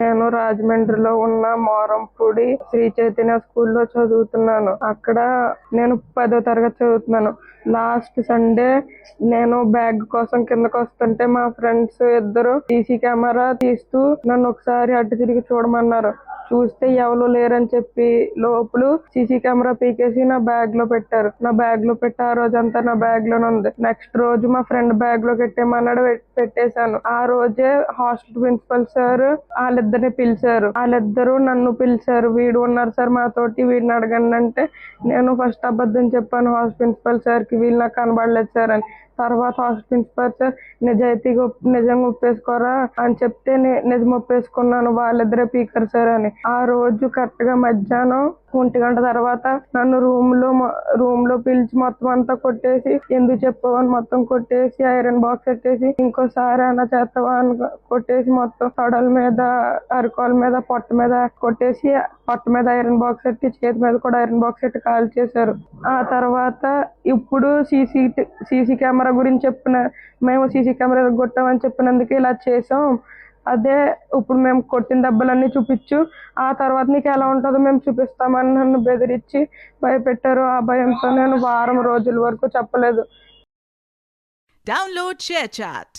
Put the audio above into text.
నేను రాజమండ్రిలో ఉన్న మోరంపూడి శ్రీ చైతన్య స్కూల్లో చదువుతున్నాను. అక్కడ నేను 10వ తరగతి చదువుతున్నాను. లాస్ట్ సండే నేను బ్యాగ్ కోసం కిందకు వస్తుంటే మా ఫ్రెండ్స్ ఇద్దరు సీసీ కెమెరా తీస్తూ నన్ను ఒకసారి అటు తిరిగి చూడమన్నారు. చూస్తే ఎవరు లేరని చెప్పి లోపల సీసీ కెమెరా పీకేసి నా బ్యాగ్ లో పెట్టారు. నా బ్యాగ్ లో పెట్టి ఆ రోజంతా నా బ్యాగ్ లోనే ఉంది. నెక్స్ట్ రోజు మా ఫ్రెండ్ బ్యాగ్ లో పెట్టేమన్నాడు, పెట్టేశాను. ఆ రోజే హాస్టల్ ప్రిన్సిపల్ సార్ వాళ్ళిద్దరిని పిలిచారు. వాళ్ళిద్దరూ నన్ను పిలిచారు. వీడు ఉన్నారు సార్ మాతోటి, వీడిని అడగండి అంటే నేను ఫస్ట్ అబద్ధం చెప్పాను హాస్టల్ ప్రిన్సిపల్ సార్ కి, వీళ్ళు నాకు కనబడలేదు సార్ అని. తర్వాత హాస్టల్ ప్రిన్సిపల్ సార్ నిజంగా ఒప్పేసుకోరా అని చెప్తే నిజం ఒప్పేసుకున్నాను, వాళ్ళిద్దరే పీకర్ సార్ అని. ఆ రోజు కరెక్ట్ గా మధ్యాహ్నం 1 గంట తర్వాత నన్ను రూమ్ లో పిలిచి మొత్తం అంతా కొట్టేసి, ఎందుకు చెప్పవని మొత్తం కొట్టేసి ఐరన్ బాక్స్ పెట్టేసి, ఇంకోసారి అన్న చేస్తావా అని కొట్టేసి మొత్తం తొడల మీద, అరికాల మీద, పొట్ట మీద కొట్టేసి, పొట్ట మీద ఐరన్ బాక్స్ పెట్టి, చేతి మీద కూడా ఐరన్ బాక్స్ పెట్టి కాల్ చేశారు. ఆ తర్వాత ఇప్పుడు సీసీ కెమెరా గురించి మేము సీసీ కెమెరా కొట్టామని చెప్పినందుకు ఇలా చేసాం. అదే ఇప్పుడు మేము కొట్టిన దెబ్బలన్నీ చూపించు, ఆ తర్వాత నీకు ఎలా ఉంటుందో మేము చూపిస్తామని నన్ను బెదిరించి భయపెట్టారు. ఆ భయంతో నేను వారం రోజుల వరకు చెప్పలేదు. Download ShareChat.